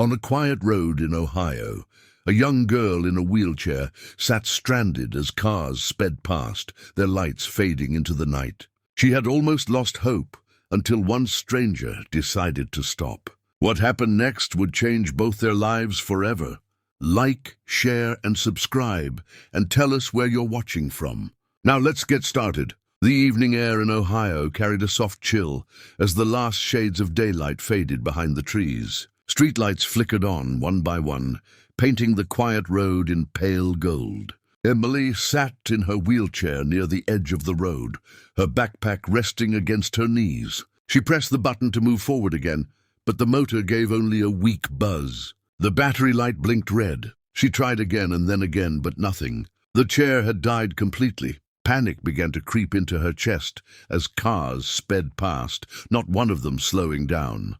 On a quiet road in Ohio, a young girl in a wheelchair sat stranded as cars sped past, their lights fading into the night. She had almost lost hope until one stranger decided to stop. What happened next would change both their lives forever. Like, share, and subscribe, and tell us where you're watching from. Now let's get started. The evening air in Ohio carried a soft chill as the last shades of daylight faded behind the trees. Streetlights flickered on, one by one, painting the quiet road in pale gold. Emily sat in her wheelchair near the edge of the road, her backpack resting against her knees. She pressed the button to move forward again, but the motor gave only a weak buzz. The battery light blinked red. She tried again and then again, but nothing. The chair had died completely. Panic began to creep into her chest as cars sped past, not one of them slowing down.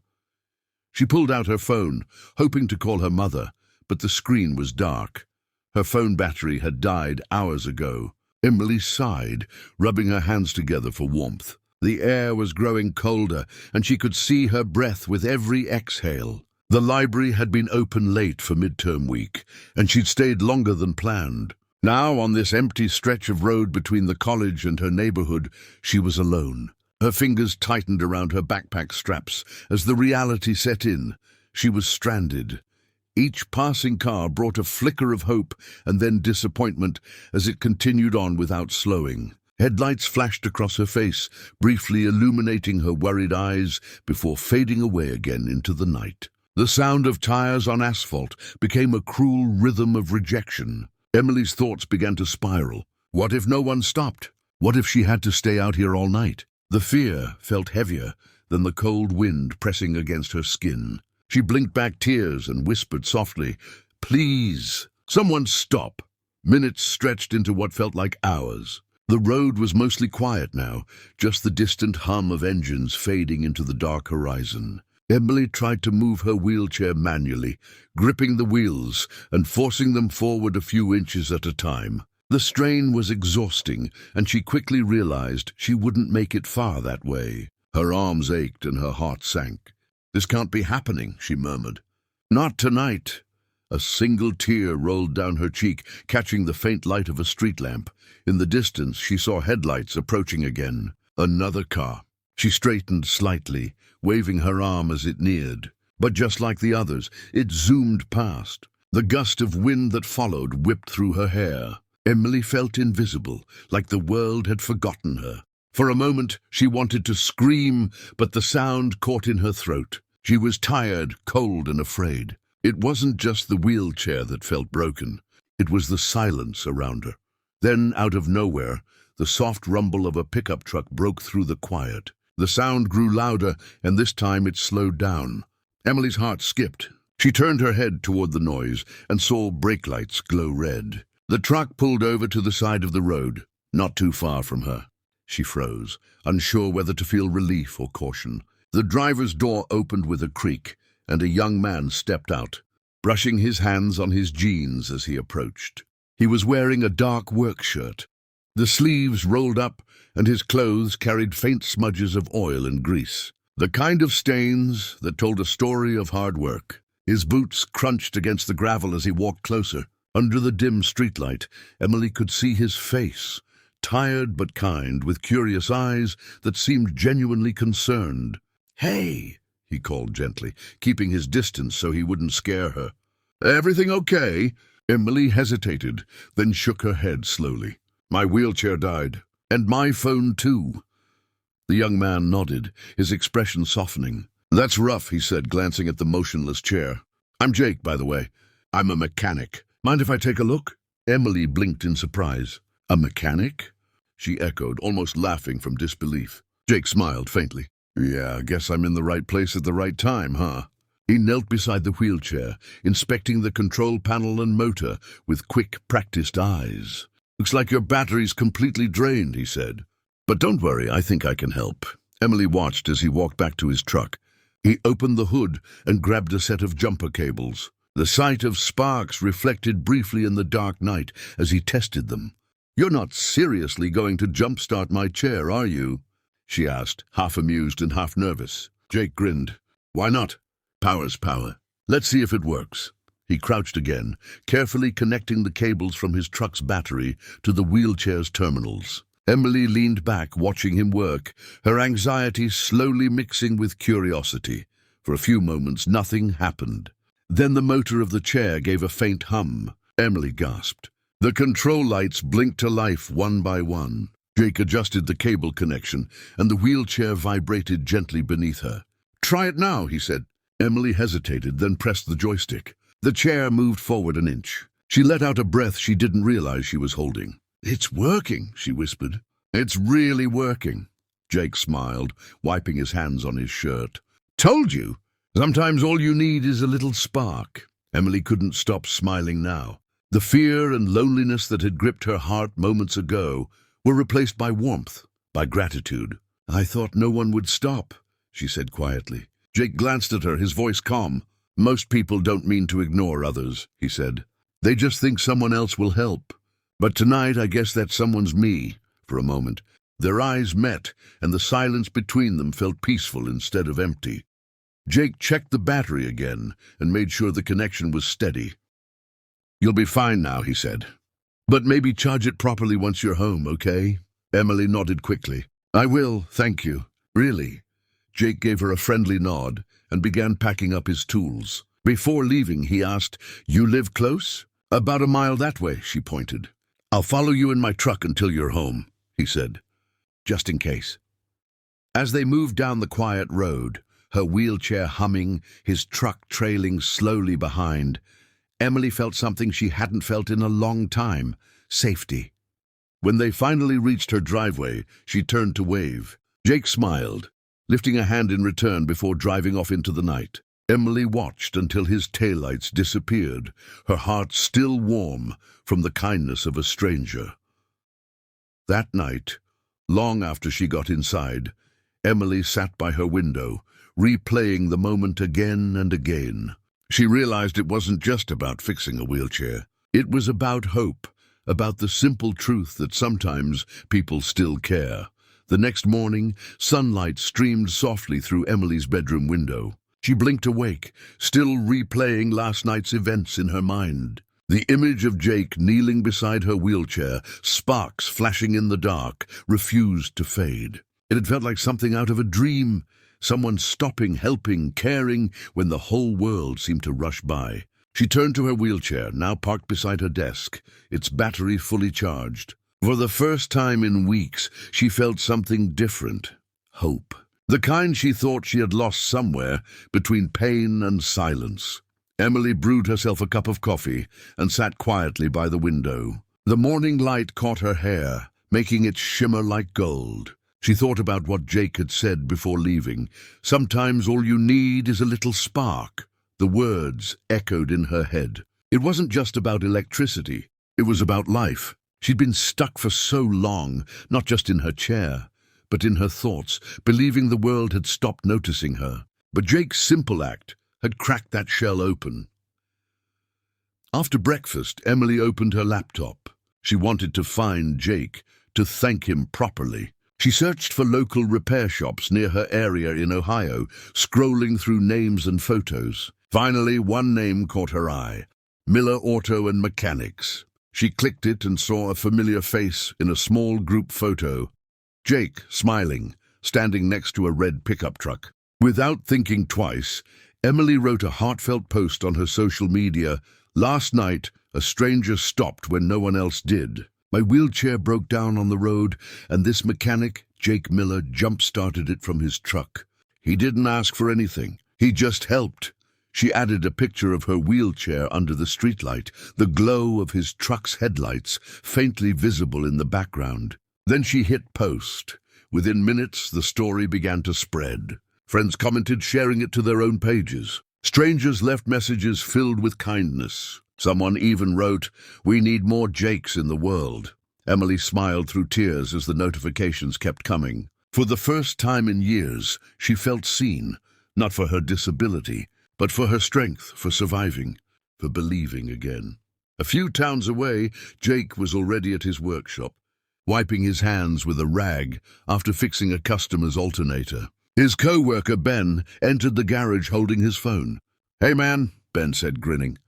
She pulled out her phone, hoping to call her mother, but the screen was dark. Her phone battery had died hours ago. Emily sighed, rubbing her hands together for warmth. The air was growing colder, and she could see her breath with every exhale. The library had been open late for midterm week, and she'd stayed longer than planned. Now, on this empty stretch of road between the college and her neighborhood, she was alone. Her fingers tightened around her backpack straps as the reality set in. She was stranded. Each passing car brought a flicker of hope and then disappointment as it continued on without slowing. Headlights flashed across her face, briefly illuminating her worried eyes before fading away again into the night. The sound of tires on asphalt became a cruel rhythm of rejection. Emily's thoughts began to spiral. What if no one stopped? What if she had to stay out here all night? The fear felt heavier than the cold wind pressing against her skin. She blinked back tears and whispered softly, "Please, someone stop." Minutes stretched into what felt like hours. The road was mostly quiet now, just the distant hum of engines fading into the dark horizon. Emily tried to move her wheelchair manually, gripping the wheels and forcing them forward a few inches at a time. The strain was exhausting, and she quickly realized she wouldn't make it far that way. Her arms ached and her heart sank. "This can't be happening," she murmured. "Not tonight." A single tear rolled down her cheek, catching the faint light of a street lamp. In the distance, she saw headlights approaching again. Another car. She straightened slightly, waving her arm as it neared. But just like the others, it zoomed past. The gust of wind that followed whipped through her hair. Emily felt invisible, like the world had forgotten her. For a moment, she wanted to scream, but the sound caught in her throat. She was tired, cold, and afraid. It wasn't just the wheelchair that felt broken. It was the silence around her. Then, out of nowhere, the soft rumble of a pickup truck broke through the quiet. The sound grew louder, and this time it slowed down. Emily's heart skipped. She turned her head toward the noise and saw brake lights glow red. The truck pulled over to the side of the road, not too far from her. She froze, unsure whether to feel relief or caution. The driver's door opened with a creak, and a young man stepped out, brushing his hands on his jeans as he approached. He was wearing a dark work shirt. The sleeves rolled up, and his clothes carried faint smudges of oil and grease, the kind of stains that told a story of hard work. His boots crunched against the gravel as he walked closer. Under the dim streetlight, Emily could see his face, tired but kind, with curious eyes that seemed genuinely concerned. "Hey," he called gently, keeping his distance so he wouldn't scare her. "Everything okay?" Emily hesitated, then shook her head slowly. "My wheelchair died. And my phone too." The young man nodded, his expression softening. "That's rough," he said, glancing at the motionless chair. "I'm Jake, by the way. I'm a mechanic. Mind if I take a look?" Emily blinked in surprise. "A mechanic?" she echoed, almost laughing from disbelief. Jake smiled faintly. "Yeah, I guess I'm in the right place at the right time, huh?" He knelt beside the wheelchair, inspecting the control panel and motor with quick, practiced eyes. "Looks like your battery's completely drained," he said. "But don't worry, I think I can help." Emily watched as he walked back to his truck. He opened the hood and grabbed a set of jumper cables. The sight of sparks reflected briefly in the dark night as he tested them. "You're not seriously going to jumpstart my chair, are you?" she asked, half amused and half nervous. Jake grinned. "Why not? Power's power." Let's see if it works. He crouched again, carefully connecting the cables from his truck's battery to the wheelchair's terminals. Emily leaned back, watching him work, her anxiety slowly mixing with curiosity. For a few moments, nothing happened. Then the motor of the chair gave a faint hum. Emily gasped. The control lights blinked to life one by one. Jake adjusted the cable connection, and the wheelchair vibrated gently beneath her. "Try it now," he said. Emily hesitated, then pressed the joystick. The chair moved forward an inch. She let out a breath she didn't realize she was holding. "It's working," she whispered. "It's really working." Jake smiled, wiping his hands on his shirt. "Told you! Sometimes all you need is a little spark." Emily couldn't stop smiling now. The fear and loneliness that had gripped her heart moments ago were replaced by warmth, by gratitude. "I thought no one would stop," she said quietly. Jake glanced at her, his voice calm. "Most people don't mean to ignore others," he said. "They just think someone else will help. But tonight I guess that someone's me." For a moment, their eyes met, and the silence between them felt peaceful instead of empty. Jake checked the battery again and made sure the connection was steady. "You'll be fine now," he said. "But maybe charge it properly once you're home, okay?" Emily nodded quickly. "I will, thank you. Really?" Jake gave her a friendly nod and began packing up his tools. Before leaving, he asked, "You live close?" "About a mile that way," she pointed. "I'll follow you in my truck until you're home," he said, "just in case." As they moved down the quiet road, her wheelchair humming, his truck trailing slowly behind, Emily felt something she hadn't felt in a long time: safety. When they finally reached her driveway, she turned to wave. Jake smiled, lifting a hand in return before driving off into the night. Emily watched until his taillights disappeared, her heart still warm from the kindness of a stranger. That night, long after she got inside, Emily sat by her window, replaying the moment again and again. She realized it wasn't just about fixing a wheelchair. It was about hope, about the simple truth that sometimes people still care. The next morning, sunlight streamed softly through Emily's bedroom window. She blinked awake, still replaying last night's events in her mind. The image of Jake kneeling beside her wheelchair, sparks flashing in the dark, refused to fade. It had felt like something out of a dream, someone stopping, helping, caring when the whole world seemed to rush by. She turned to her wheelchair, now parked beside her desk, its battery fully charged. For the first time in weeks, she felt something different: hope. The kind she thought she had lost somewhere between pain and silence. Emily brewed herself a cup of coffee and sat quietly by the window. The morning light caught her hair, making it shimmer like gold. She thought about what Jake had said before leaving. Sometimes all you need is a little spark. The words echoed in her head. It wasn't just about electricity. It was about life. She'd been stuck for so long, not just in her chair, but in her thoughts, believing the world had stopped noticing her. But Jake's simple act had cracked that shell open. After breakfast, Emily opened her laptop. She wanted to find Jake, to thank him properly. She searched for local repair shops near her area in Ohio, scrolling through names and photos. Finally, one name caught her eye: Miller Auto and Mechanics. She clicked it and saw a familiar face in a small group photo. Jake, smiling, standing next to a red pickup truck. Without thinking twice, Emily wrote a heartfelt post on her social media. "Last night, a stranger stopped when no one else did. My wheelchair broke down on the road, and this mechanic, Jake Miller, jump-started it from his truck. He didn't ask for anything. He just helped." She added a picture of her wheelchair under the streetlight, the glow of his truck's headlights faintly visible in the background. Then she hit post. Within minutes, the story began to spread. Friends commented, sharing it to their own pages. Strangers left messages filled with kindness. Someone even wrote, "We need more Jakes in the world." Emily smiled through tears as the notifications kept coming. For the first time in years, she felt seen, not for her disability, but for her strength, for surviving, for believing again. A few towns away, Jake was already at his workshop, wiping his hands with a rag after fixing a customer's alternator. His co-worker, Ben, entered the garage holding his phone. "Hey, man," Ben said, grinning.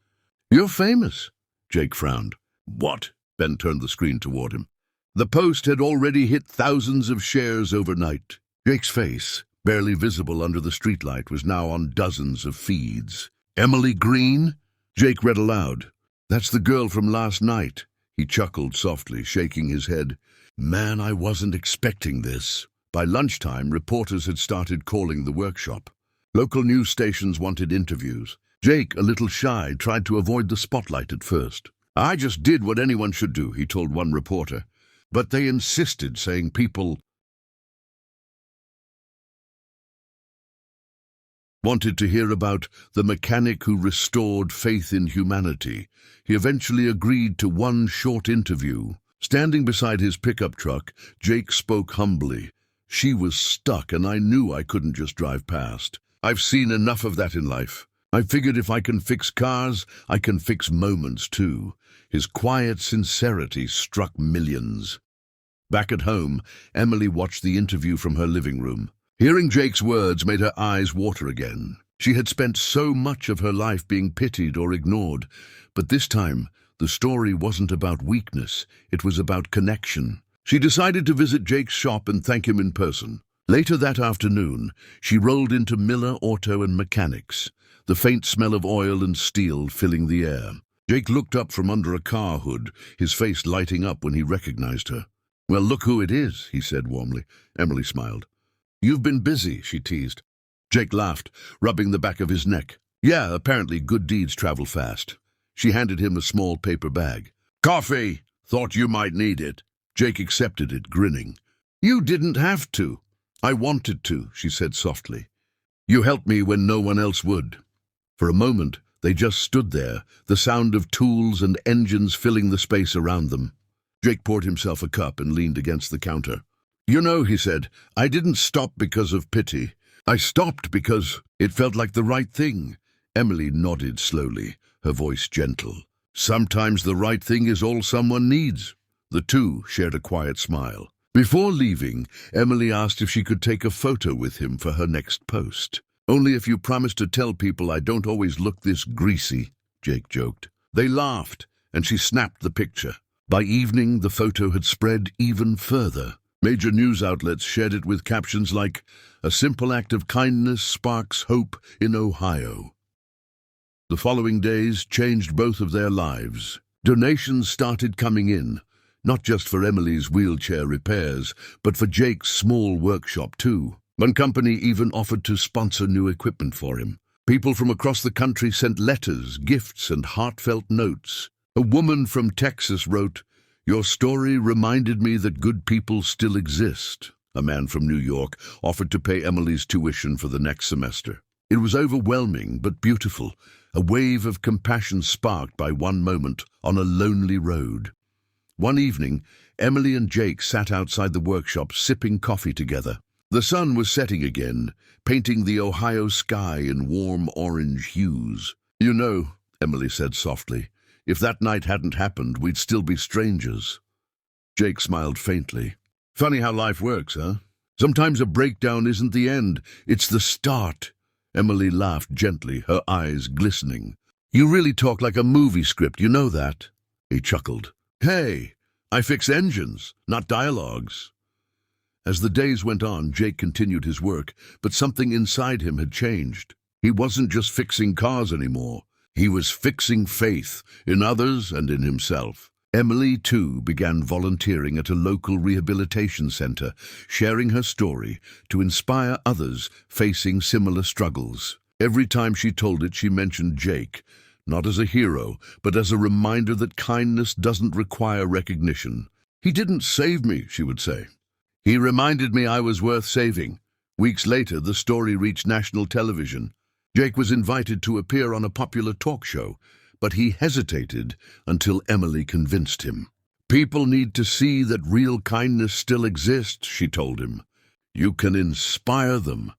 "You're famous." Jake frowned. "What?" Ben turned the screen toward him. The post had already hit thousands of shares overnight. Jake's face, barely visible under the streetlight, was now on dozens of feeds. "Emily Green?" Jake read aloud. "That's the girl from last night." He chuckled softly, shaking his head. "Man, I wasn't expecting this." By lunchtime, reporters had started calling the workshop. Local news stations wanted interviews. Jake, a little shy, tried to avoid the spotlight at first. "I just did what anyone should do," he told one reporter. "But they insisted, saying people wanted to hear about the mechanic who restored faith in humanity." He eventually agreed to one short interview. Standing beside his pickup truck, Jake spoke humbly. "She was stuck, and I knew I couldn't just drive past. I've seen enough of that in life. I figured if I can fix cars, I can fix moments too." His quiet sincerity struck millions. Back at home, Emily watched the interview from her living room. Hearing Jake's words made her eyes water again. She had spent so much of her life being pitied or ignored, but this time the story wasn't about weakness, it was about connection. She decided to visit Jake's shop and thank him in person. Later that afternoon, she rolled into Miller Auto and Mechanics, the faint smell of oil and steel filling the air. Jake looked up from under a car hood, his face lighting up when he recognized her. "Well, look who it is," he said warmly. Emily smiled. "You've been busy," she teased. Jake laughed, rubbing the back of his neck. "Yeah, apparently good deeds travel fast." She handed him a small paper bag. "Coffee! Thought you might need it." Jake accepted it, grinning. "You didn't have to." "I wanted to," she said softly. "You helped me when no one else would." For a moment, they just stood there, the sound of tools and engines filling the space around them. Jake poured himself a cup and leaned against the counter. "You know," he said, "I didn't stop because of pity. I stopped because it felt like the right thing." Emily nodded slowly, her voice gentle. "Sometimes the right thing is all someone needs." The two shared a quiet smile. Before leaving, Emily asked if she could take a photo with him for her next post. "Only if you promise to tell people I don't always look this greasy," Jake joked. They laughed, and she snapped the picture. By evening, the photo had spread even further. Major news outlets shared it with captions like, "A simple act of kindness sparks hope in Ohio." The following days changed both of their lives. Donations started coming in, not just for Emily's wheelchair repairs, but for Jake's small workshop too. One company even offered to sponsor new equipment for him. People from across the country sent letters, gifts, and heartfelt notes. A woman from Texas wrote, "Your story reminded me that good people still exist." A man from New York offered to pay Emily's tuition for the next semester. It was overwhelming but beautiful, a wave of compassion sparked by one moment on a lonely road. One evening, Emily and Jake sat outside the workshop sipping coffee together. The sun was setting again, painting the Ohio sky in warm orange hues. "You know," Emily said softly, "if that night hadn't happened, we'd still be strangers." Jake smiled faintly. "Funny how life works, huh? Sometimes a breakdown isn't the end, it's the start." Emily laughed gently, her eyes glistening. "You really talk like a movie script, you know that?" He chuckled. "Hey, I fix engines, not dialogues." As the days went on, Jake continued his work, but something inside him had changed. He wasn't just fixing cars anymore. He was fixing faith in others and in himself. Emily, too, began volunteering at a local rehabilitation center, sharing her story to inspire others facing similar struggles. Every time she told it, she mentioned Jake, not as a hero, but as a reminder that kindness doesn't require recognition. "He didn't save me," she would say. "He reminded me I was worth saving." Weeks later, the story reached national television. Jake was invited to appear on a popular talk show, but he hesitated until Emily convinced him. "People need to see that real kindness still exists," she told him. "You can inspire them."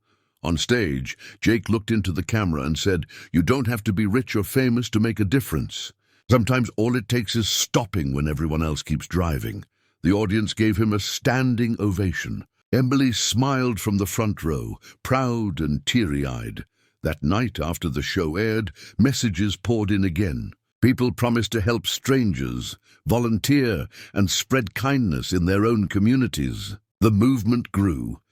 On stage, Jake looked into the camera and said, "You don't have to be rich or famous to make a difference. Sometimes all it takes is stopping when everyone else keeps driving." The audience gave him a standing ovation. Emily smiled from the front row, proud and teary-eyed. That night after the show aired, messages poured in again. People promised to help strangers, volunteer, and spread kindness in their own communities. The movement grew.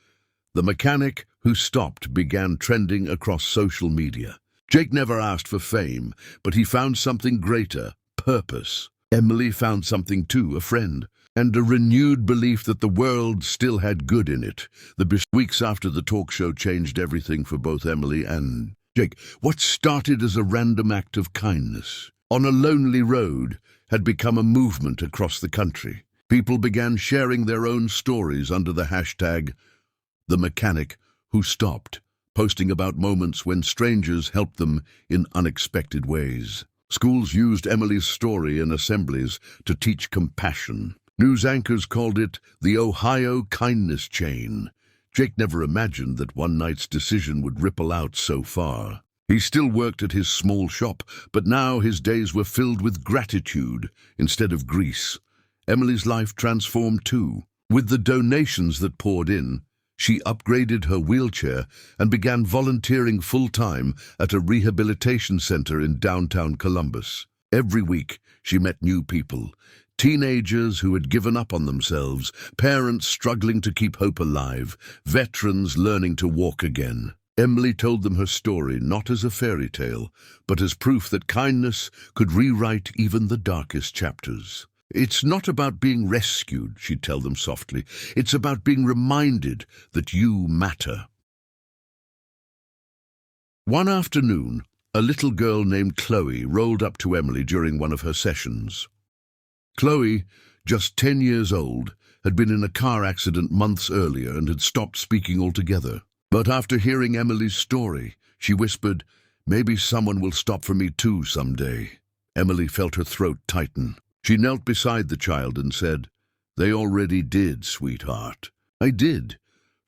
The mechanic who stopped began trending across social media. Jake never asked for fame, but he found something greater, purpose. Emily found something too, a friend, and a renewed belief that the world still had good in it. The weeks after the talk show changed everything for both Emily and Jake. What started as a random act of kindness on a lonely road had become a movement across the country. People began sharing their own stories under the hashtag The Mechanic Who Stopped, posting about moments when strangers helped them in unexpected ways. Schools used Emily's story in assemblies to teach compassion. News anchors called it the Ohio Kindness Chain. Jake never imagined that one night's decision would ripple out so far. He still worked at his small shop, but now his days were filled with gratitude instead of grease. Emily's life transformed too. With the donations that poured in, she upgraded her wheelchair and began volunteering full-time at a rehabilitation center in downtown Columbus. Every week, she met new people, teenagers who had given up on themselves, parents struggling to keep hope alive, veterans learning to walk again. Emily told them her story not as a fairy tale, but as proof that kindness could rewrite even the darkest chapters. It's not about being rescued, she'd tell them softly. It's about being reminded that you matter. One afternoon, a little girl named Chloe rolled up to Emily during one of her sessions. Chloe, just 10 years old, had been in a car accident months earlier and had stopped speaking altogether. But after hearing Emily's story, she whispered, "Maybe someone will stop for me too someday." Emily felt her throat tighten. She knelt beside the child and said, "They already did, sweetheart." "I did."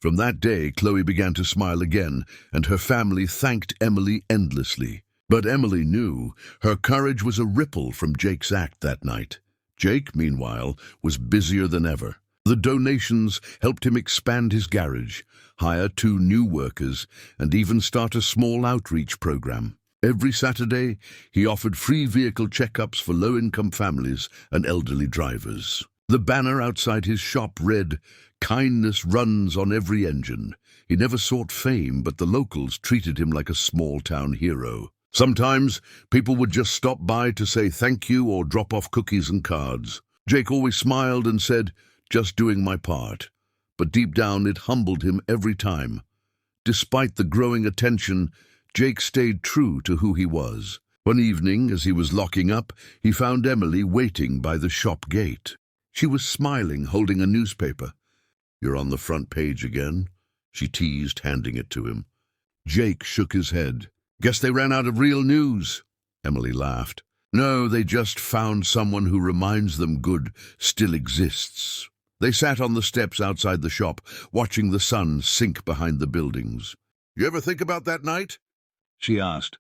From that day, Chloe began to smile again, and her family thanked Emily endlessly. But Emily knew her courage was a ripple from Jake's act that night. Jake, meanwhile, was busier than ever. The donations helped him expand his garage, hire 2 new workers, and even start a small outreach program. Every Saturday, he offered free vehicle checkups for low-income families and elderly drivers. The banner outside his shop read, "Kindness runs on every engine." He never sought fame, but the locals treated him like a small-town hero. Sometimes, people would just stop by to say thank you or drop off cookies and cards. Jake always smiled and said, "Just doing my part." But deep down, it humbled him every time. Despite the growing attention, Jake stayed true to who he was. One evening, as he was locking up, he found Emily waiting by the shop gate. She was smiling, holding a newspaper. "You're on the front page again," she teased, handing it to him. Jake shook his head. "Guess they ran out of real news." Emily laughed. "No, they just found someone who reminds them good still exists." They sat on the steps outside the shop, watching the sun sink behind the buildings. "You ever think about that night?" she asked.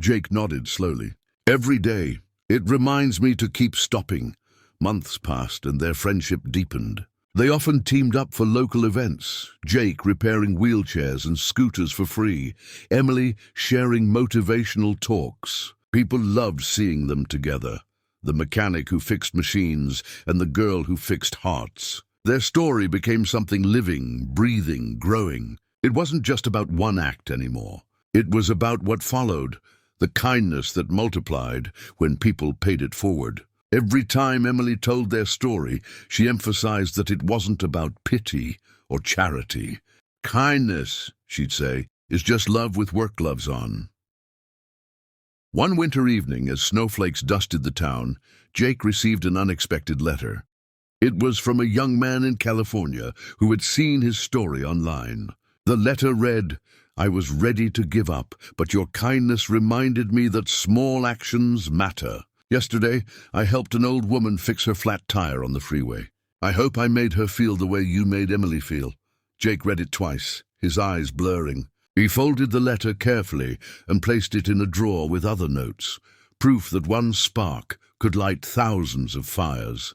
Jake nodded slowly. "Every day. It reminds me to keep stopping." Months passed and their friendship deepened. They often teamed up for local events, Jake repairing wheelchairs and scooters for free, Emily sharing motivational talks. People loved seeing them together. The mechanic who fixed machines and the girl who fixed hearts. Their story became something living, breathing, growing. It wasn't just about one act anymore. It was about what followed, the kindness that multiplied when people paid it forward. Every time Emily told their story, she emphasized that it wasn't about pity or charity. "Kindness," she'd say, "is just love with work gloves on." One winter evening, as snowflakes dusted the town, Jake received an unexpected letter. It was from a young man in California who had seen his story online. The letter read, "I was ready to give up, but your kindness reminded me that small actions matter. Yesterday, I helped an old woman fix her flat tire on the freeway. I hope I made her feel the way you made Emily feel." Jake read it twice, his eyes blurring. He folded the letter carefully and placed it in a drawer with other notes, proof that one spark could light thousands of fires.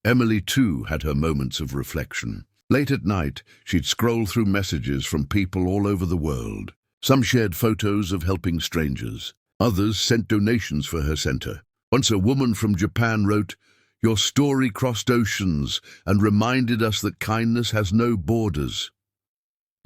Emily, too, had her moments of reflection. Late at night, she'd scroll through messages from people all over the world. Some shared photos of helping strangers. Others sent donations for her center. Once a woman from Japan wrote, "Your story crossed oceans and reminded us that kindness has no borders."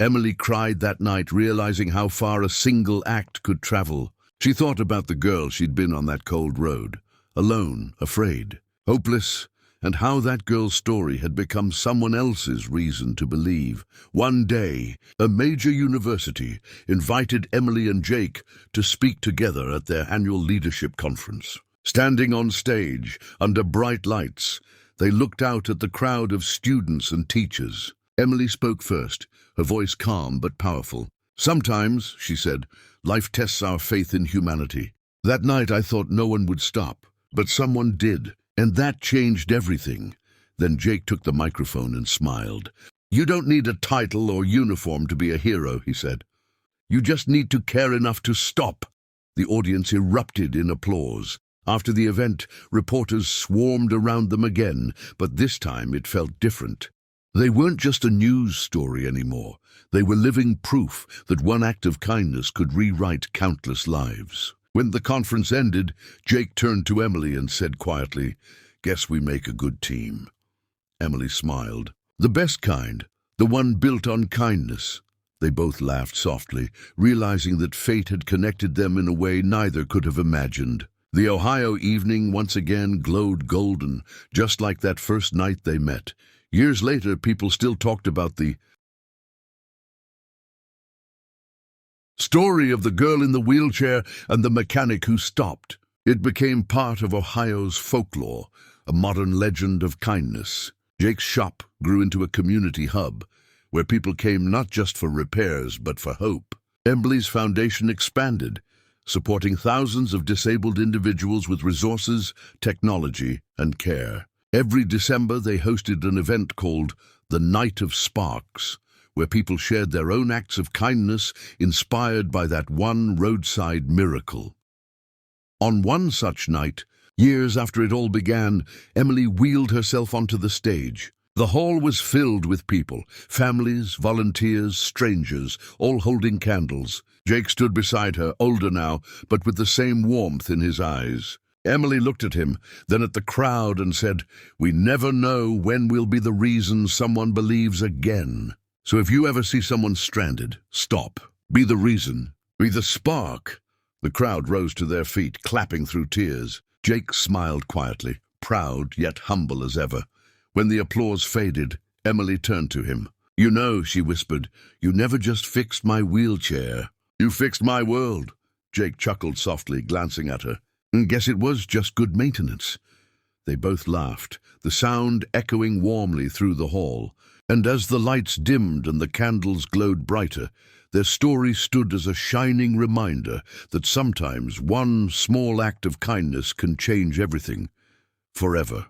Emily cried that night, realizing how far a single act could travel. She thought about the girl she'd been on that cold road, alone, afraid, hopeless, and how that girl's story had become someone else's reason to believe. One day, a major university invited Emily and Jake to speak together at their annual leadership conference. Standing on stage, under bright lights, they looked out at the crowd of students and teachers. Emily spoke first, her voice calm but powerful. "Sometimes," she said, "life tests our faith in humanity. That night I thought no one would stop, but someone did, and that changed everything." Then Jake took the microphone and smiled. "You don't need a title or uniform to be a hero," he said. "You just need to care enough to stop." The audience erupted in applause. After the event, reporters swarmed around them again, but this time it felt different. They weren't just a news story anymore. They were living proof that one act of kindness could rewrite countless lives. When the conference ended, Jake turned to Emily and said quietly, "Guess we make a good team." Emily smiled. "The best kind, the one built on kindness." They both laughed softly, realizing that fate had connected them in a way neither could have imagined. The Ohio evening once again glowed golden, just like that first night they met. Years later, people still talked about the story of the girl in the wheelchair and the mechanic who stopped. It became part of Ohio's folklore, a modern legend of kindness. Jake's shop grew into a community hub, where people came not just for repairs, but for hope. Emily's foundation expanded, supporting thousands of disabled individuals with resources, technology, and care. Every December, they hosted an event called the Night of Sparks, where people shared their own acts of kindness inspired by that one roadside miracle. On one such night, years after it all began, Emily wheeled herself onto the stage. The hall was filled with people, families, volunteers, strangers, all holding candles. Jake stood beside her, older now, but with the same warmth in his eyes. Emily looked at him, then at the crowd and said, "We never know when we'll be the reason someone believes again. So if you ever see someone stranded, stop. Be the reason. Be the spark." The crowd rose to their feet, clapping through tears. Jake smiled quietly, proud yet humble as ever. When the applause faded, Emily turned to him. "You know," she whispered, "you never just fixed my wheelchair. You fixed my world." Jake chuckled softly, glancing at her. "Guess it was just good maintenance." They both laughed, the sound echoing warmly through the hall. And as the lights dimmed and the candles glowed brighter, their story stood as a shining reminder that sometimes one small act of kindness can change everything, forever.